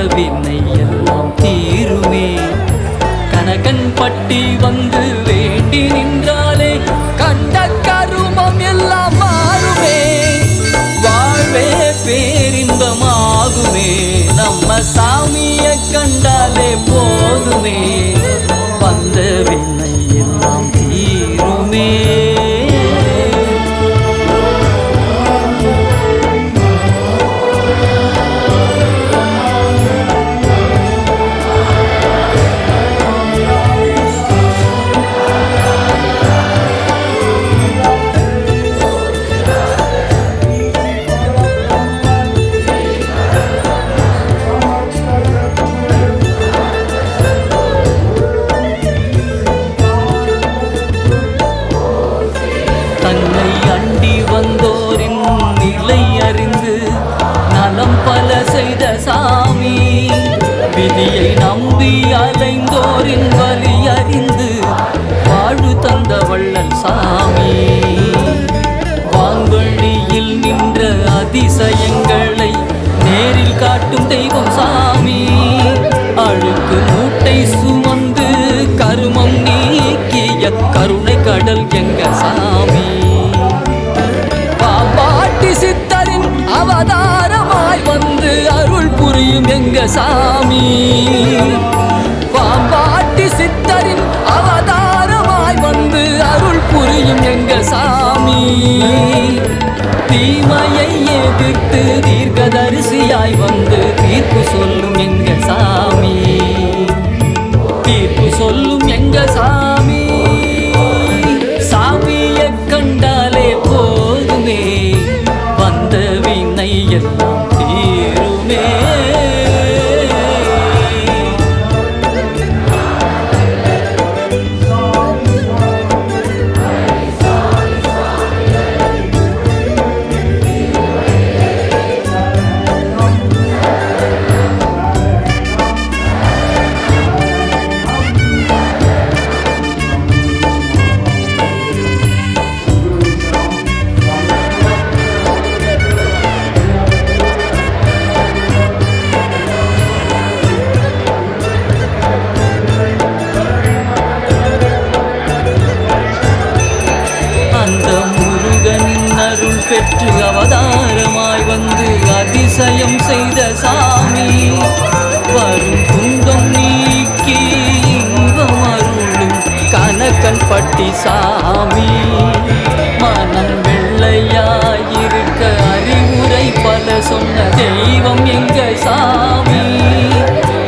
வினை எல்லாம் தீருமே. கனகன் பட்டி வந்து வேண்டி நின்றாலே கண்ட கருமம் எல்லாம் மாறுமே. வாழ்வே பேரின்பமாகுமே. நம்ம சாமிய கண்டாலே போதுமே. வந்த வினை எல்லாம் தீருமே. தன்னை அண்டி வந்தோரின் நிலை அறிந்து நலம் பல செய்த சாமி. விதியை நம்பி அலைந்தோரின் வலி அறிந்து வாழ்வு தந்த வள்ளல் சாமி. வான்வழியில் நின்ற அதிசயங்களை நேரில் காட்டும் தெய்வம் சாமி. அழுக்கு மூட்டை சுமந்து கருமம் நீக்கிய கருணை கடல் எங்க சாமி. பாம்பாட்டி சித்தரின் அவதாரமாய் வந்து அருள் புரியும் எங்க சாமி. பாம்பாட்டி சித்தரின் அவதாரமாய் வந்து அருள் புரியும் எங்க சாமி. தீமையை எதிர்த்து தீர்க்கதரிசியாய் வந்து தீர்ப்பு சொல்லும் எங்க சாமி. தீர்ப்பு சொல்லும் எங்க சாமி. சாமியை கண்டாலே போதுமே. வந்த வினை எல்லாம் தீருமே. பெற்று அவதாரமாய் வந்து அதிசயம் செய்த சாமி. வரும் துன்பம் நீக்கி இன்பம் அருளும் கனகன் பட்டி சாமி. மனம் வெள்ளையாயிருக்க அறிவுரை பல சொன்ன தெய்வம் எங்க சாமி.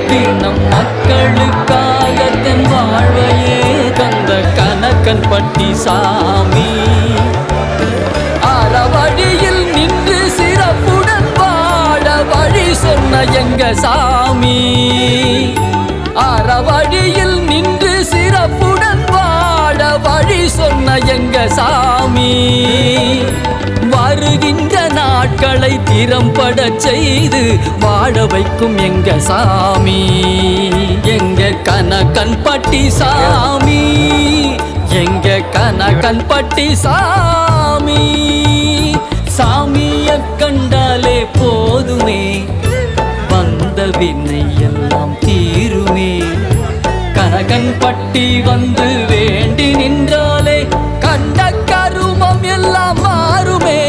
தினம் மக்களுக்காக தன் வாழ்வையே தந்த கனகன் பட்டி சாமி. வழியில் நின்று சிறப்புடன் வாழ வழி சொன்ன எங்க சாமி. அறவழியில் நின்று சிறப்புடன் வாழ வழி சொன்ன எங்க சாமி. வருகின்ற நாட்களை திறம்பட செய்து வாழ வைக்கும் எங்க சாமி. எங்க கனகன் பட்டி சாமி. எங்க கனகன் பட்டி சாமி. சாமிய கண்டாலே போதுமே. வந்த வினை எல்லாம் தீருமே. கனகன் பட்டி வந்து வேண்டி நின்றாலே கண்ட கருமம் எல்லாம் மாறுமே.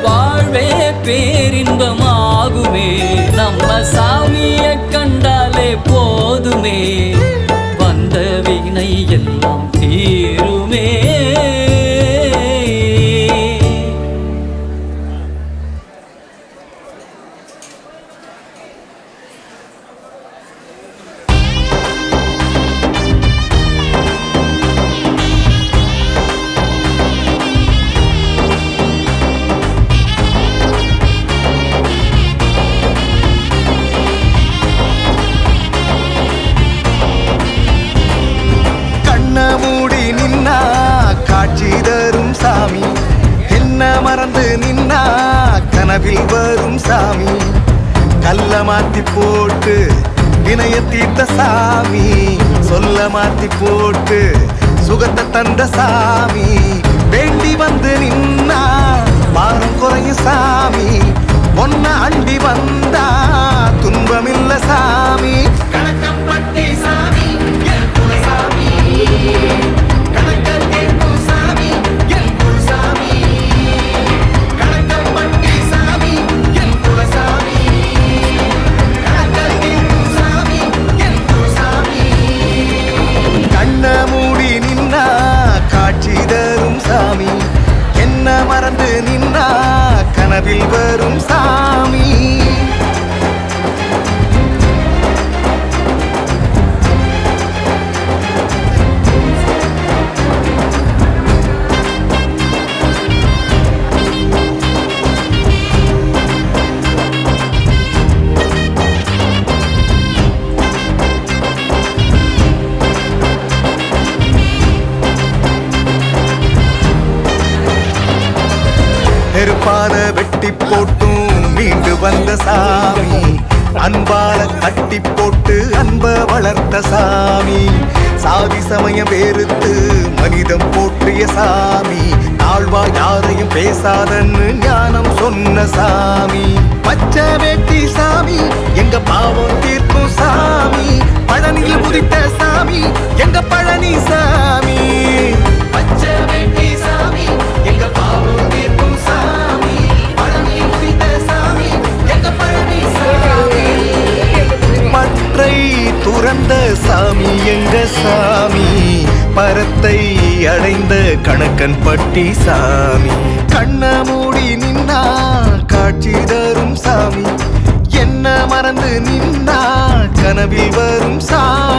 வாழ்வே பேரின்பமாகுமே. நம்ம சாமிய கண்டாலே போதுமே. வந்த வினை எல்லாம் தீருமே. கனவில் வரும் சாமி. கல்ல மாத்தி போட்டு வினைய தீர்த்த சாமி. சொல்ல மாத்தி போட்டு சுகத்தை தந்த சாமி. வேண்டி வந்து நின்னா பாரம் குறையும் சாமி. ஒன்ன அண்டி வந்தா துன்பமில்ல அன்பால கட்டி போட்டு அன்ப வளர்த்த சாமி சாதி சமயம் வேறுத்து மனிதம் போற்றிய சாமி தாழ்வா யாரையும் பேசாதன்னு ஞானம் சொன்ன சாமி பச்சை வேட்டி சாமி எங்க பாவம் தீர்க்கும் சாமி பழனியில் உதித்த சாமி எங்க பழனி சாமி பச்சை வேட்டி சாமி எங்க பாவம் தீர்க்கும் சாமி பழனியில் உதித்த சாமி எங்க பழனி சாமி பற்றை துறந்த சாமி எங்க சாமி பரத்தை அடைந்த கணக்கன் பட்டி சாமி கண்ண மூடி நின்னா காட்சி தரும் சாமி என்ன மறந்து நின்னா கனவில் வரும் சாமி